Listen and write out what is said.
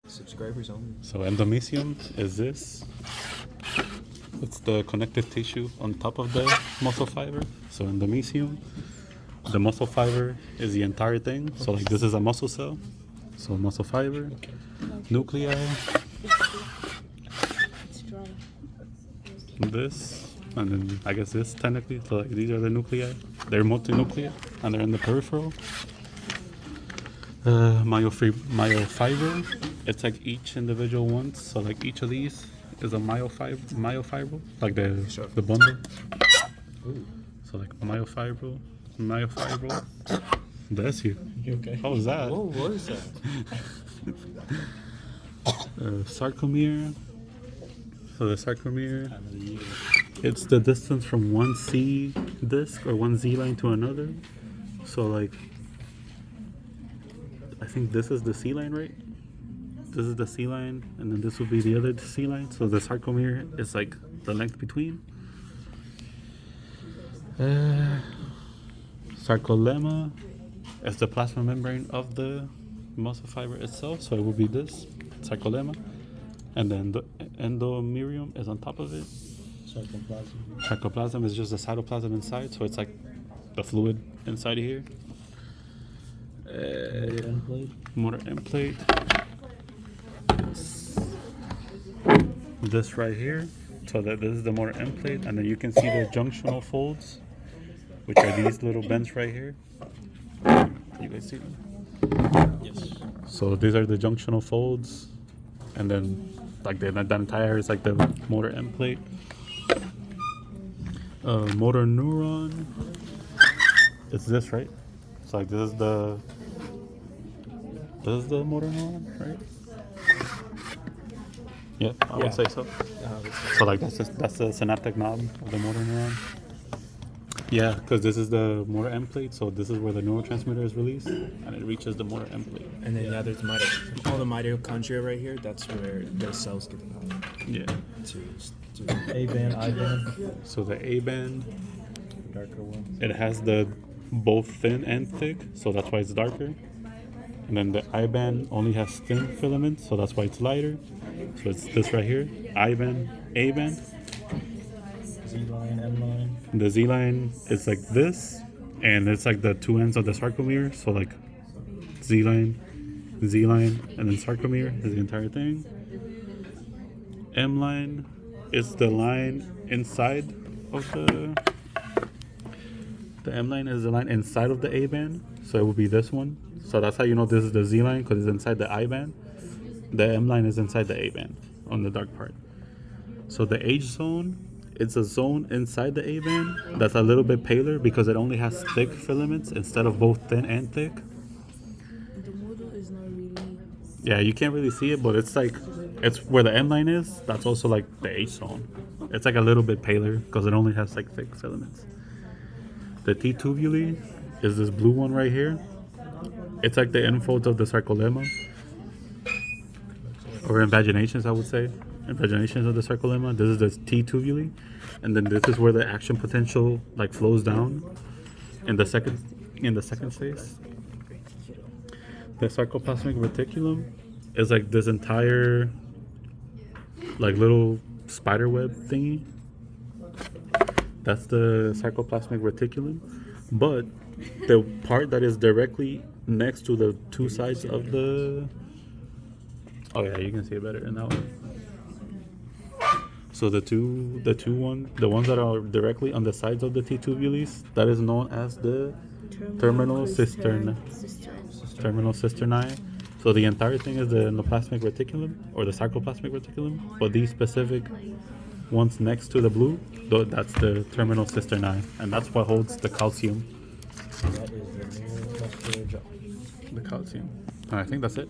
Subscribers only. So endomysium is this. It's the connective tissue on top of the muscle fiber. So endomysium, the muscle fiber is the entire thing. So like this is a muscle cell. So muscle fiber, nuclei, this, and then I guess this technically. So like these are the nuclei. They're multinuclear and they're in the peripheral. Myofiber, it's like each individual one. So like each of these is a myofibril, like the bundle. Ooh. So like myofibril. Bless you. You okay? How was that? Whoa, what is that? Sarcomere. So the sarcomere, it's the distance from one C disc or one Z line to another. So like, I think this is the C line, right? This is the C line, and then this will be the other C line. So the sarcomere is like the length between. Sarcolemma is the plasma membrane of the muscle fiber itself. So it will be this sarcolemma, and then the endomysium is on top of it. Sarcoplasm. Sarcoplasm is just the cytoplasm inside, so it's like the fluid inside of here. Motor end plate. This right here, so that this is the motor end plate, and then you can see the junctional folds, which are these little bends right here. You guys see them? Yes. So these are the junctional folds, and then like that entire is like the motor end plate. Motor neuron. It's this, right? So like this is the motor neuron, right? Yeah, I would say so. So like that's the synaptic knob of the motor neuron. Yeah, because this is the motor end plate, so this is where the neurotransmitter is released, and it reaches the motor end plate. And then there's all the mitochondria right here. That's where the cells get out. Yeah. To A band, I band, So the A band, darker one. it has the both thin and thick, so that's why it's darker. And then the I band only has thin filaments, so that's why it's lighter. So it's this right here, I band, A band. Z line, M line. The Z line is like this, and it's like the two ends of the sarcomere. So like Z line, and then sarcomere is the entire thing. M line is the line inside of the M line is the line inside of the A band. So it will be this one. So that's how you know this is the Z line, because it's inside the I band. The M line is inside the A band on the dark part. So the H zone, it's a zone inside the A band that's a little bit paler because it only has thick filaments instead of both thin and thick. The model is not really. Yeah, you can't really see it, but it's like, it's where the M line is. That's also like the H zone. It's like a little bit paler because it only has like thick filaments. The T tubuli is this blue one right here. It's like the infolds of the sarcolemma, or invaginations, I would say. Invaginations of the sarcolemma. This is the T tubuli, and then this is where the action potential like flows down in the second phase. The sarcoplasmic reticulum is like this entire like little spider web thingy. That's the sarcoplasmic reticulum, but the part that is directly next to the two sides of the, oh yeah, you can see it better in that one. So the ones that are directly on the sides of the T tubules, that is known as the terminal cisternae. Terminal cisternae. So the entire thing is the endoplasmic reticulum or the sarcoplasmic reticulum, but these specific ones next to the blue, that's the terminal cisternae, and that's what holds the calcium. That is the neuromuscular junction. The calcium. I think that's it.